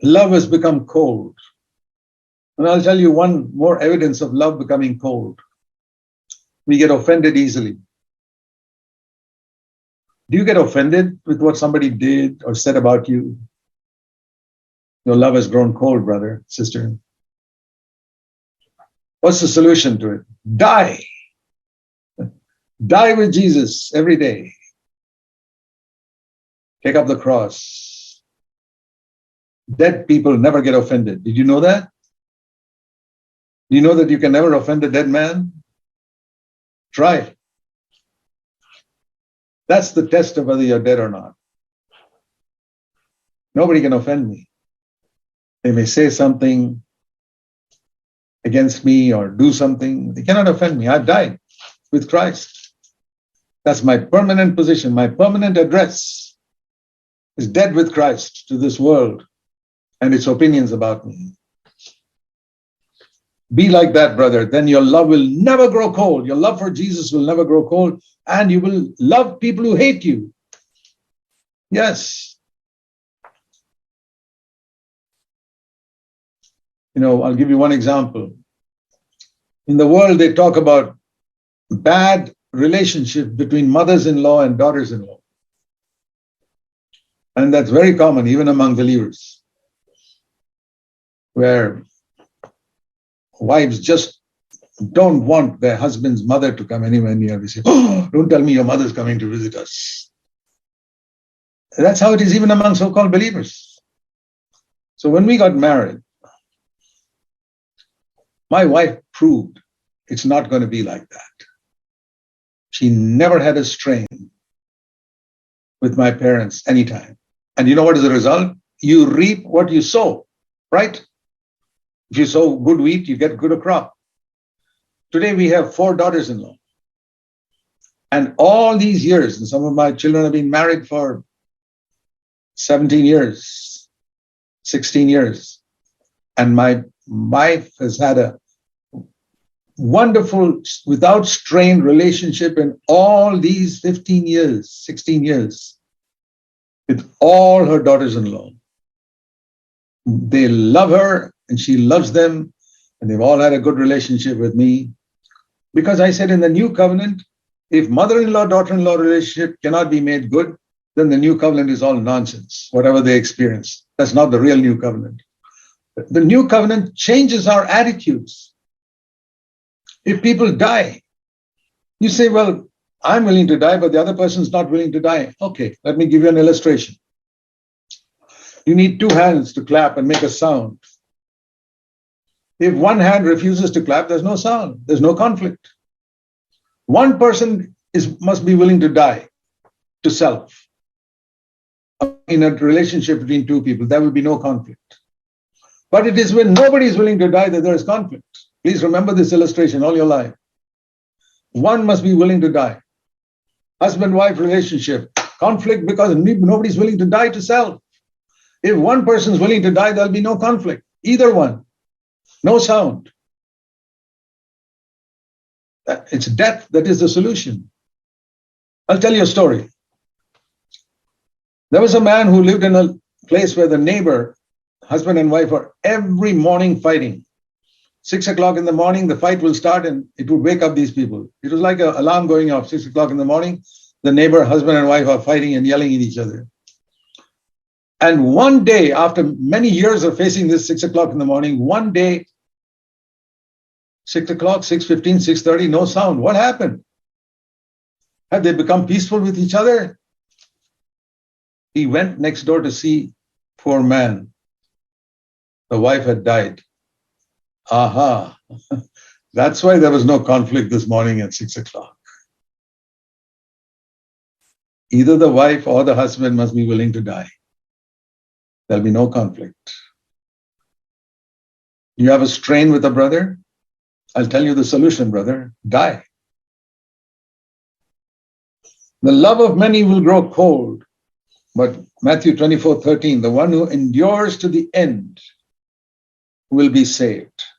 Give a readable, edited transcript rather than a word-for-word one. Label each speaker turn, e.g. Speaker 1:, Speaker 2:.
Speaker 1: Love has become cold. And I'll tell you one more evidence of love becoming cold. We get offended easily. Do you get offended with what somebody did or said about you? Your love has grown cold, brother, sister. What's the solution to it? Die. Die with Jesus every day. Take up the cross. Dead people never get offended. Did you know that? Do you know that you can never offend a dead man? Try it. That's the test of whether you're dead or not. Nobody can offend me. They may say something against me or do something. They cannot offend me. I've died with Christ. That's my permanent position. My permanent address is dead with Christ to this world and its opinions about me. Be like that, brother. Then your love will never grow cold. Your love for Jesus will never grow cold. And you will love people who hate you. Yes. I'll give you one example. In the world, they talk about bad relationship between mothers-in-law and daughters-in-law. And that's very common, even among believers, where wives just don't want their husband's mother to come anywhere near. We say, oh, don't tell me your mother's coming to visit us. That's how it is even among so-called believers. So when we got married, my wife proved it's not going to be like that. She never had a strain with my parents anytime. And you know what is the result? You reap what you sow, right? If you sow good wheat, you get good crop. Today we have 4 daughters-in-law. And all these years, and some of my children have been married for 17 years, 16 years. And my wife has had a wonderful, without strained relationship in all these 15 years, 16 years, with all her daughters-in-law. They love her and she loves them, and they've all had a good relationship with me. Because I said in the new covenant, if mother-in-law, daughter-in-law relationship cannot be made good, then the new covenant is all nonsense, whatever they experience. That's not the real new covenant. The new covenant changes our attitudes. If people die, you say, well, I'm willing to die, but the other person's not willing to die. Okay, let me give you an illustration. You need 2 hands to clap and make a sound. If one hand refuses to clap, there's no sound, there's no conflict. One person must be willing to die to self. In a relationship between 2 people, there will be no conflict. But it is when nobody is willing to die that there is conflict. Please remember this illustration all your life. One must be willing to die. Husband-wife relationship, conflict because nobody's willing to die to self. If one person is willing to die, there'll be no conflict. Either one. No sound. It's death that is the solution. I'll tell you a story. There was a man who lived in a place where the neighbor, husband and wife, are every morning fighting. 6 o'clock in the morning, the fight will start and it would wake up these people. It was like an alarm going off, 6 o'clock in the morning. The neighbor, husband and wife are fighting and yelling at each other. And one day, after many years of facing this 6 o'clock in the morning, one day, 6 o'clock, 6:15, 6:30, no sound. What happened? Have they become peaceful with each other? He went next door to see poor man. The wife had died. Aha. That's why there was no conflict this morning at 6 o'clock. Either the wife or the husband must be willing to die. There'll be no conflict. You have a strain with a brother? I'll tell you the solution, brother. Die. The love of many will grow cold, but Matthew 24:13, the one who endures to the end will be saved.